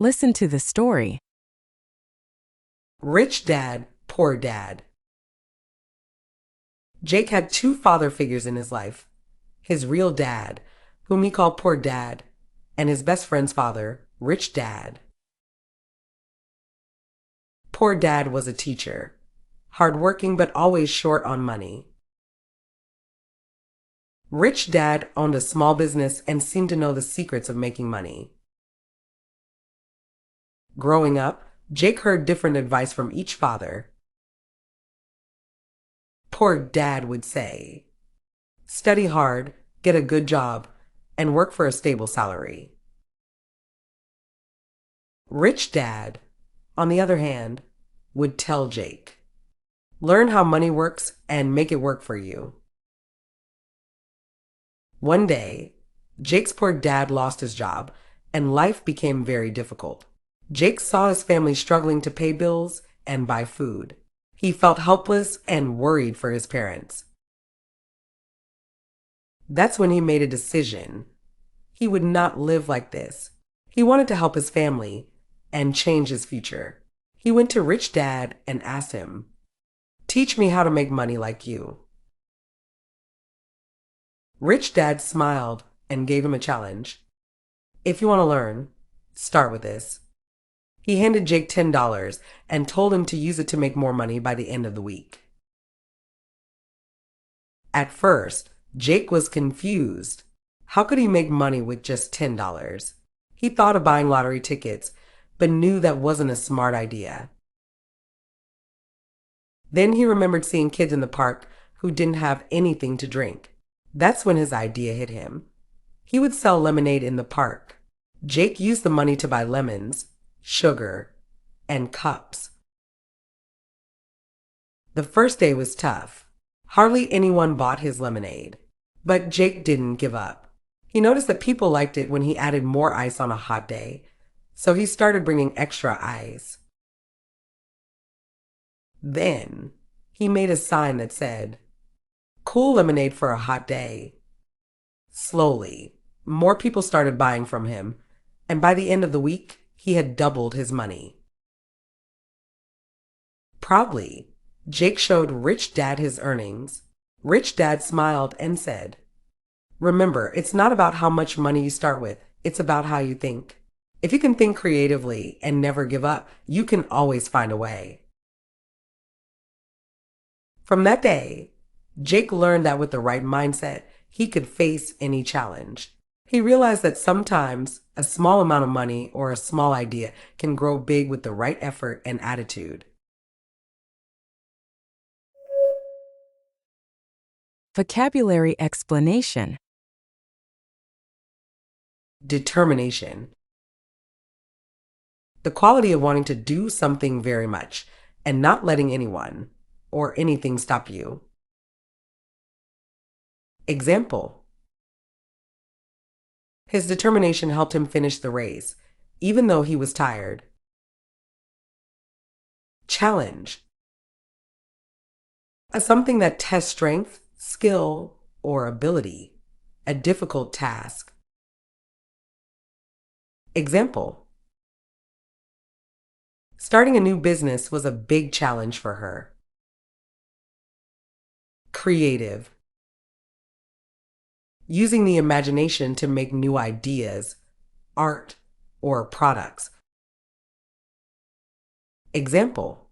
Listen to the story. Rich dad, poor dad. Jake had two father figures in his life: his real dad, whom he called poor dad, and his best friend's father, rich dad. Poor dad was a teacher, hardworking but always short on money. Rich dad owned a small business and seemed to know the secrets of making money. Growing up, Jake heard different advice from each father. Poor dad would say, "Study hard, get a good job, and work for a stable salary." Rich dad, on the other hand, would tell Jake, "Learn how money works and make it work for you." One day, Jake's poor dad lost his job, and life became very difficult. Jake saw his family struggling to pay bills and buy food. He felt helpless and worried for his parents. That's when he made a decision. He would not live like this. He wanted to help his family and change his future. He went to Rich Dad and asked him, "Teach me how to make money like you." Rich Dad smiled and gave him a challenge. "If you want to learn, start with this." He handed Jake $10 and told him to use it to make more money by the end of the week. At first, Jake was confused. How could he make money with just $10? He thought of buying lottery tickets, but knew that wasn't a smart idea. Then he remembered seeing kids in the park who didn't have anything to drink. That's when his idea hit him. He would sell lemonade in the park. Jake used the money to buy lemons, sugar, and cups. The first day was tough. Hardly anyone bought his lemonade. But Jake didn't give up. He noticed that people liked it when he added more ice on a hot day, so he started bringing extra ice. Then he made a sign that said, "Cool lemonade for a hot day." Slowly, more people started buying from him, and by the end of the week, he had doubled his money. Proudly, Jake showed Rich Dad his earnings. Rich Dad smiled and said, "Remember, it's not about how much money you start with, it's about how you think. If you can think creatively and never give up, you can always find a way." From that day, Jake learned that with the right mindset, he could face any challenge. He realized that sometimes a small amount of money or a small idea can grow big with the right effort and attitude. Vocabulary explanation. Determination. The quality of wanting to do something very much and not letting anyone or anything stop you. Example: his determination helped him finish the race, even though he was tired. Challenge. Something that tests strength, skill, or ability. A difficult task. Example: starting a new business was a big challenge for her. Creative. Using the imagination to make new ideas, art, or products. Example: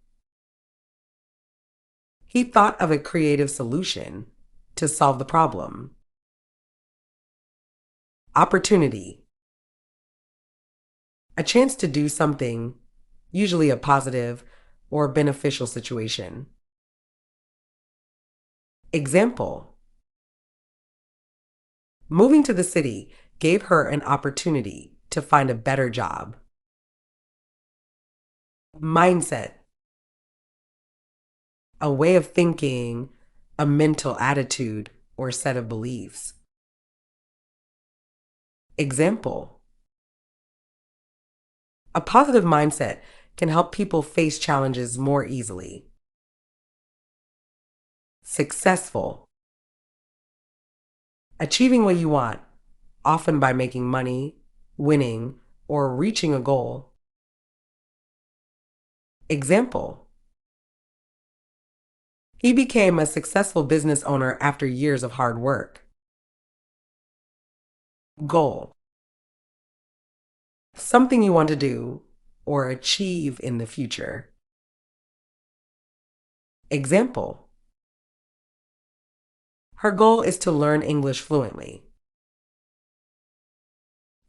he thought of a creative solution to solve the problem. Opportunity. A chance to do something, usually a positive or beneficial situation. Example: moving to the city gave her an opportunity to find a better job. Mindset. A way of thinking, a mental attitude, or set of beliefs. Example: a positive mindset can help people face challenges more easily. Successful. Achieving what you want, often by making money, winning, or reaching a goal. Example: he became a successful business owner after years of hard work. Goal: something you want to do or achieve in the future. Example: her goal is to learn English fluently.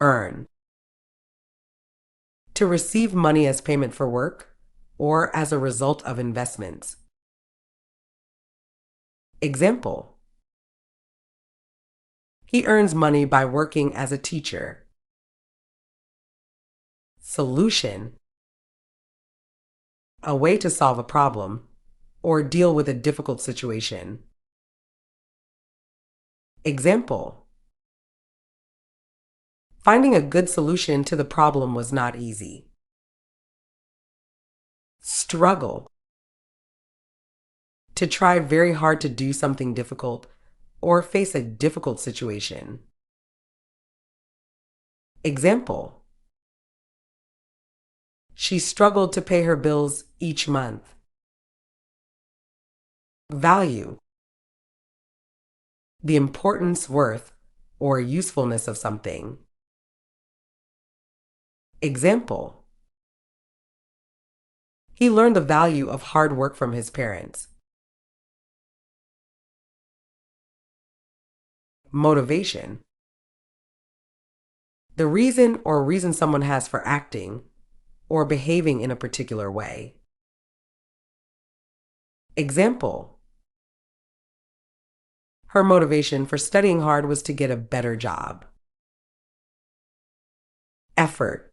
Earn: to receive money as payment for work or as a result of investments. Example: he earns money by working as a teacher. Solution: a way to solve a problem or deal with a difficult situation. Example: finding a good solution to the problem was not easy. Struggle: to try very hard to do something difficult or face a difficult situation. Example: she struggled to pay her bills each month. Value: the importance, worth, or usefulness of something. Example: he learned the value of hard work from his parents. Motivation: the reason or reason someone has for acting or behaving in a particular way. Example: her motivation for studying hard was to get a better job. Effort: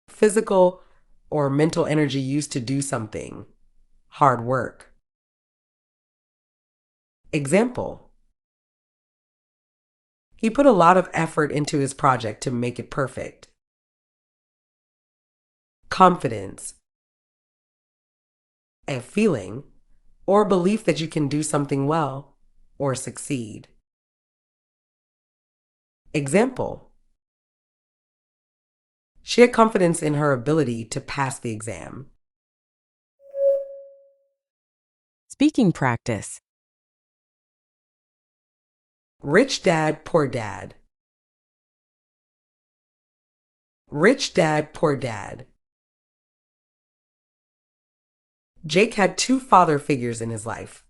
physical or mental energy used to do something. Hard work. Example: he put a lot of effort into his project to make it perfect. Confidence: a feeling or belief that you can do something well or succeed. Example: she had confidence in her ability to pass the exam. Speaking practice. Rich dad, poor dad. Rich dad, poor dad. Jake had two father figures in his life: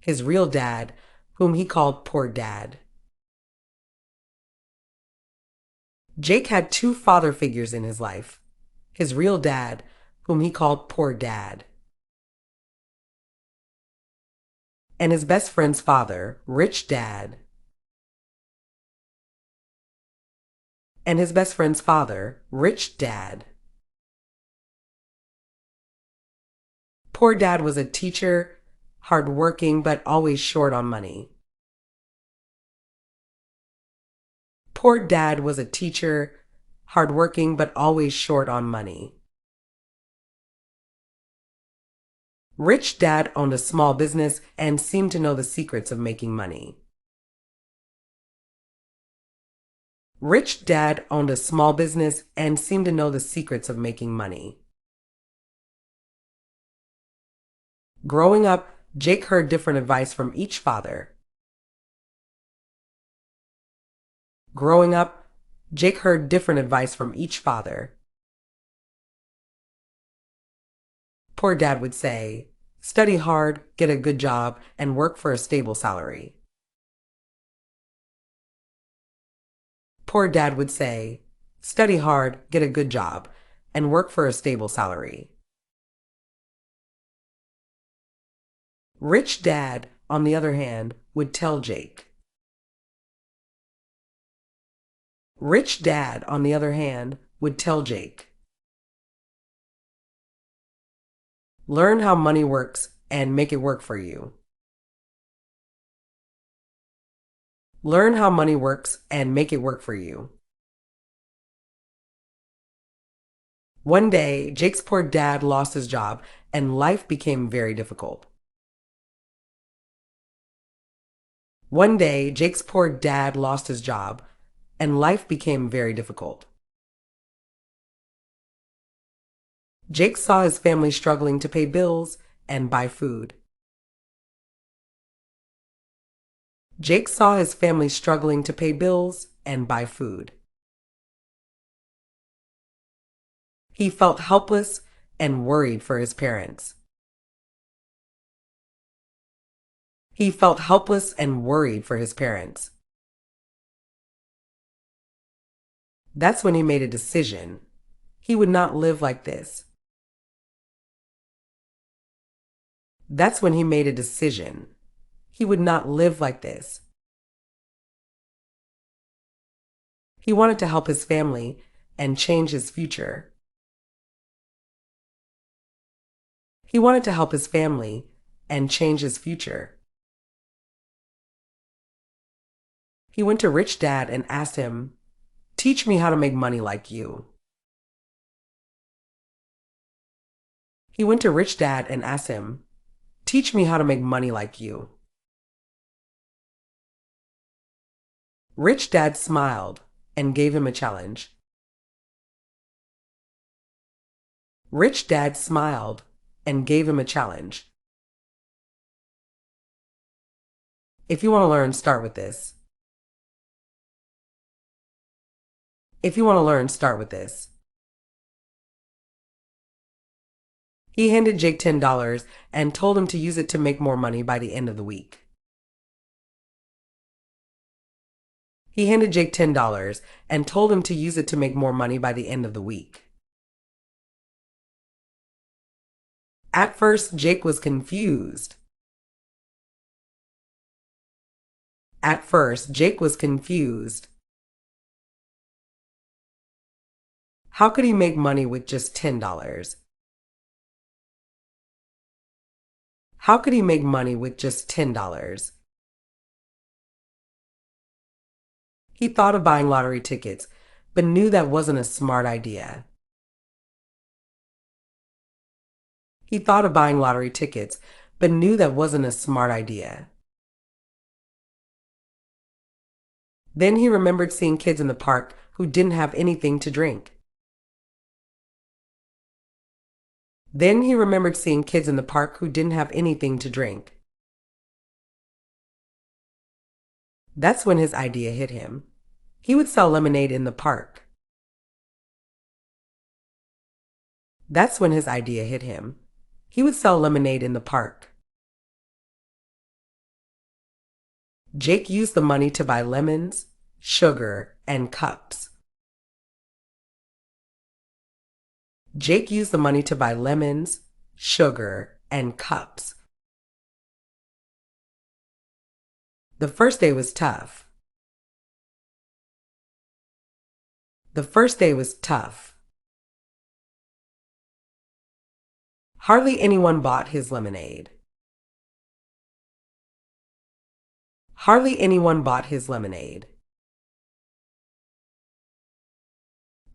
his real dad, whom he called poor dad. Jake had two father figures in his life: his real dad, whom he called poor dad, and his best friend's father, rich dad. And his best friend's father, rich dad. Poor dad was a teacher, hardworking but always short on money. Poor dad was a teacher, hardworking but always short on money. Rich dad owned a small business and seemed to know the secrets of making money. Rich dad owned a small business and seemed to know the secrets of making money. Growing up, Jake heard different advice from each father. Growing up, Jake heard different advice from each father. Poor dad would say, study hard, get a good job, and work for a stable salary. Poor dad would say, study hard, get a good job, and work for a stable salary. Rich dad, on the other hand, would tell Jake. Rich dad, on the other hand, would tell Jake. Learn how money works and make it work for you. Learn how money works and make it work for you. One day, Jake's poor dad lost his job and life became very difficult. One day, Jake's poor dad lost his job and life became very difficult. Jake saw his family struggling to pay bills and buy food. Jake saw his family struggling to pay bills and buy food. He felt helpless and worried for his parents. He felt helpless and worried for his parents. That's when he made a decision. He would not live like this. That's when he made a decision. He would not live like this. He wanted to help his family and change his future. He wanted to help his family and change his future. He went to Rich Dad and asked him, "Teach me how to make money like you." He went to Rich Dad and asked him, "Teach me how to make money like you." Rich Dad smiled and gave him a challenge. Rich Dad smiled and gave him a challenge. If you want to learn, start with this. If you want to learn, start with this. He handed Jake $10 and told him to use it to make more money by the end of the week. He handed Jake $10 and told him to use it to make more money by the end of the week. At first, Jake was confused. At first, Jake was confused. How could he make money with just $10? How could he make money with just $10? He thought of buying lottery tickets, but knew that wasn't a smart idea. He thought of buying lottery tickets, but knew that wasn't a smart idea. Then he remembered seeing kids in the park who didn't have anything to drink. Then he remembered seeing kids in the park who didn't have anything to drink. That's when his idea hit him. He would sell lemonade in the park. That's when his idea hit him. He would sell lemonade in the park. Jake used the money to buy lemons, sugar, and cups. Jake used the money to buy lemons, sugar, and cups. The first day was tough. The first day was tough. Hardly anyone bought his lemonade. Hardly anyone bought his lemonade.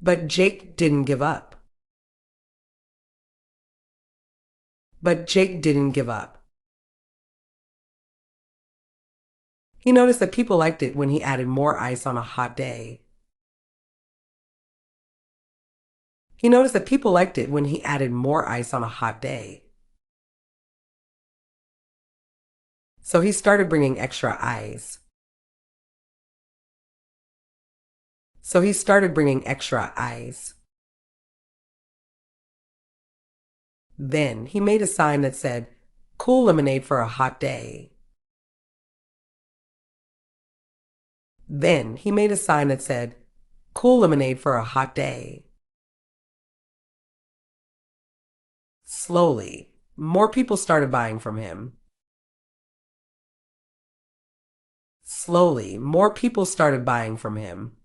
But Jake didn't give up. But Jake didn't give up. He noticed that people liked it when he added more ice on a hot day. He noticed that people liked it when he added more ice on a hot day. So he started bringing extra ice. So he started bringing extra ice. Then he made a sign that said, "Cool lemonade for a hot day." Then he made a sign that said, "Cool lemonade for a hot day." Slowly, more people started buying from him. Slowly, more people started buying from him.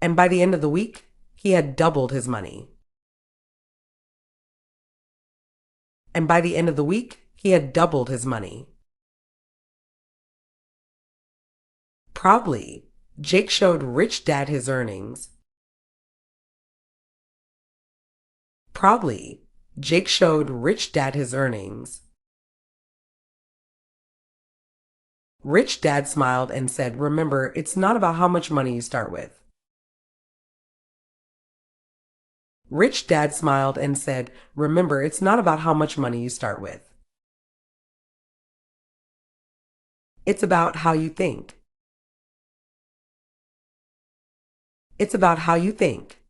And by the end of the week, he had doubled his money. And by the end of the week, he had doubled his money. Proudly, Jake showed Rich Dad his earnings. Proudly, Jake showed Rich Dad his earnings. Rich Dad smiled and said, "Remember, it's not about how much money you start with. Rich Dad smiled and said, "Remember, it's not about how much money you start with. It's about how you think. It's about how you think.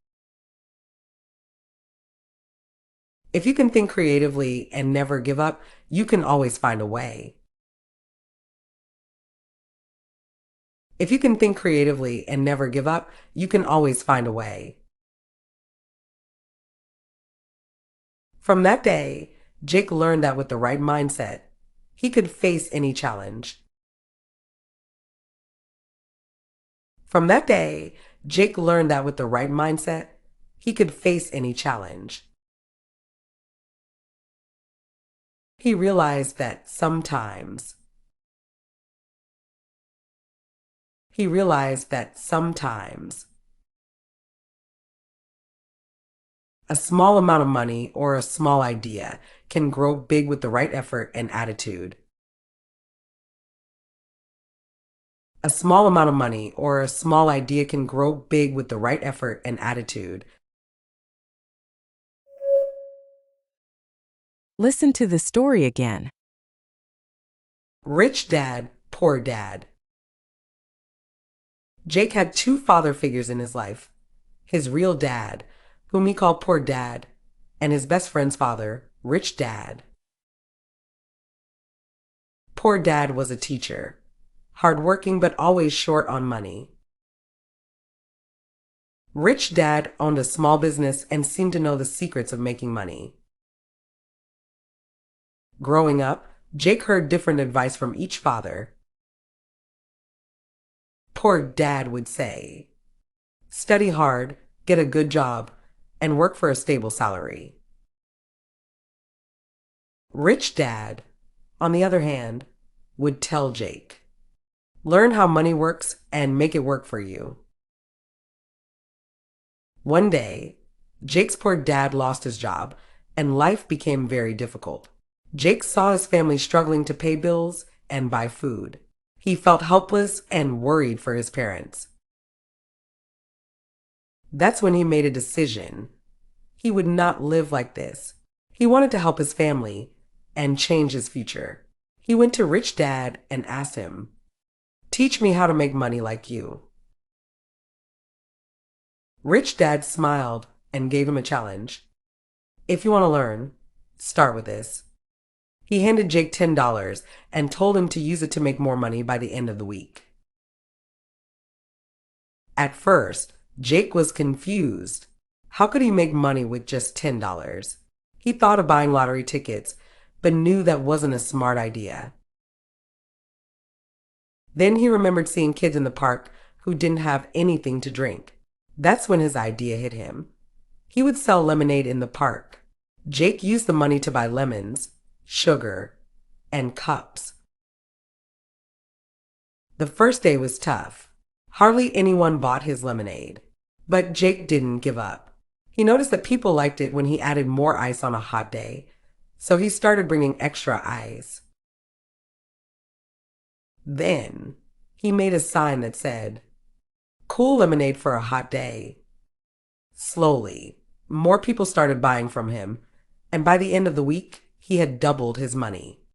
If you can think creatively and never give up, you can always find a way. If you can think creatively and never give up, you can always find a way." From that day, Jake learned that with the right mindset, he could face any challenge. From that day, Jake learned that with the right mindset, he could face any challenge. He realized that sometimes. He realized that sometimes a small amount of money or a small idea can grow big with the right effort and attitude. A small amount of money or a small idea can grow big with the right effort and attitude. Listen to the story again. Rich dad, poor dad. Jake had two father figures in his life: his real dad, whom he called poor dad, and his best friend's father, rich dad. Poor dad was a teacher, hardworking but always short on money. Rich dad owned a small business and seemed to know the secrets of making money. Growing up, Jake heard different advice from each father. Poor dad would say, "Study hard, get a good job, and work for a stable salary." Rich dad, on the other hand, would tell Jake, "Learn how money works and make it work for you." One day, Jake's poor dad lost his job, and life became very difficult. Jake saw his family struggling to pay bills and buy food. He felt helpless and worried for his parents. That's when he made a decision. He would not live like this. He wanted to help his family and change his future. He went to Rich Dad and asked him, "Teach me how to make money like you." Rich Dad smiled and gave him a challenge. "If you want to learn, start with this." He handed Jake $10 and told him to use it to make more money by the end of the week. At first, Jake was confused. How could he make money with just $10? He thought of buying lottery tickets, but knew that wasn't a smart idea. Then he remembered seeing kids in the park who didn't have anything to drink. That's when his idea hit him. He would sell lemonade in the park. Jake used the money to buy lemons, sugar, and cups. The first day was tough. Hardly anyone bought his lemonade. But Jake didn't give up. He noticed that people liked it when he added more ice on a hot day, so he started bringing extra ice. Then he made a sign that said, "Cool lemonade for a hot day." Slowly, more people started buying from him, and by the end of the week, he had doubled his money.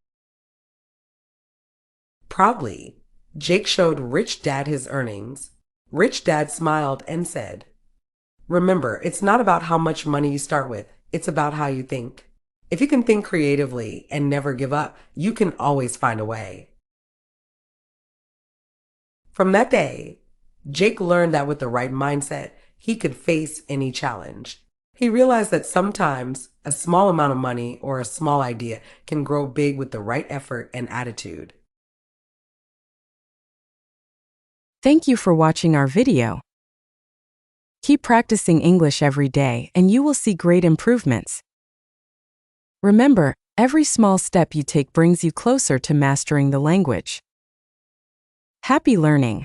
Proudly, Jake showed Rich Dad his earnings. Rich Dad smiled and said, "Remember, it's not about how much money you start with, it's about how you think. If you can think creatively and never give up, you can always find a way." From that day, Jake learned that with the right mindset, he could face any challenge. He realized that sometimes a small amount of money or a small idea can grow big with the right effort and attitude. Thank you for watching our video. Keep practicing English every day and you will see great improvements. Remember, every small step you take brings you closer to mastering the language. Happy learning!